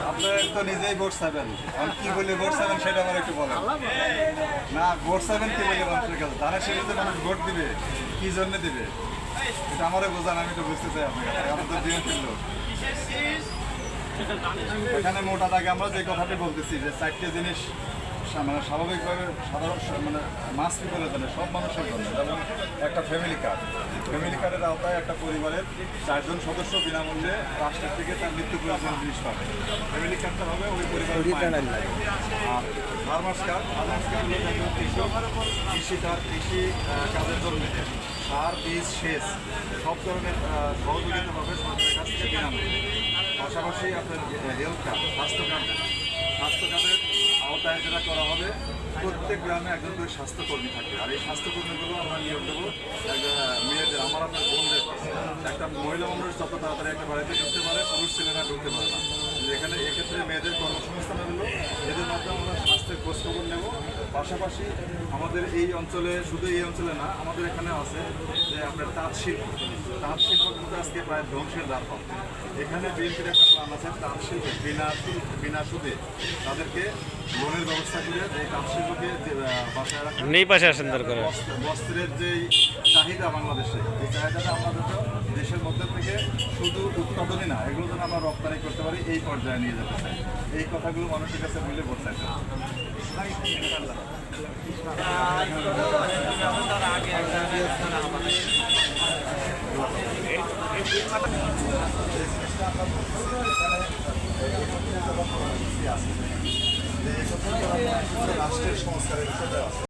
আপনার তো নিজেই ভোট চাইবেন, আমি কি বলে ভোট চাইবেন সেটা আমার একটু বলেন না। ভোট চাইবেন কি বলে মানুষের কাছে ধানের শেষে মানুষ ভোট দিবে, কি জন্য দিবে এটা আমারও বোঝান, আমি তো বুঝতে চাই আপনার কাছে। আমি তো বিএনপির লোক। এখানে মোটা দাগে আমরা যে কথাটি বলতেছি যে চারটে জিনিস মানে স্বাভাবিকভাবে সাধারণ মানে মাস পিপলের জন্য, সব মানুষের জন্য, যেমন একটা ফ্যামিলি কার্ড। ফ্যামিলি কার্ডের আওতায় একটা পরিবারের 4 জন সদস্য বিনামূল্যে রাষ্ট্রের থেকে তার নিত্য প্রয়োজনীয় জিনিস পাবে। ফ্যামিলি কার্ডটা হবে ওই পরিবারের। Are farmers card, farmers card হলো একজন কৃষক কৃষি কাজের জন্য সার, বীজ, সেচ সব ধরনের সহযোগিতা পাবে সরকারের কাছ থেকে বিনামূল্যে। পাশাপাশি আপনার হেলথ কার্ড, স্বাস্থ্য কার্ডের আওতায় যেটা করা হবে, প্রত্যেক গ্রামে একজন করে স্বাস্থ্যকর্মী থাকে। আর এই স্বাস্থ্যকর্মীগুলো আমরা নিয়োগ দেবো মেয়েদের, আমার আপনার বোনদের। একটা মহিলা মানুষ যত তাড়াতাড়ি একটা বাড়িতে ঢুকতে পারে, পুরুষ ছেলেরা ঢুকতে পারে না। এখানে এক্ষেত্রে মেয়েদের কর্মসংস্থান হলো, এদের মাধ্যমে আমরা স্বাস্থ্যের খোঁজখবর নেব। পাশাপাশি আমাদের এই অঞ্চলে, শুধু এই অঞ্চলে না, আমাদের এখানে আছে যে আপনার তাঁত শিল্প কিন্তু আজকে প্রায় ধ্বংসের দ্বার পাচ্ছে। এখানে বিএনপির একটা প্ল্যান আছে তাঁত শিল্পে বিনা সুদে তাদেরকে লোনের ব্যবস্থা করে যে তাঁত শিল্পকে বাসায় রাখা, নেই পাশে আসেন দরকার বস্ত্রের যেই চাহিদা বাংলাদেশে, এই চাহিদাটা আমাদের দেশের মধ্যে থেকে শুধু উৎপাদনই না, এগুলো যেন আমরা রপ্তানি করতে পারি, এই পর্যায়ে নিয়ে যেতে চাই। এই কথাগুলো মানুষের কাছে মিলে বলতে চাই। রাষ্ট্রের সংস্কারের বিষয়টা আছে।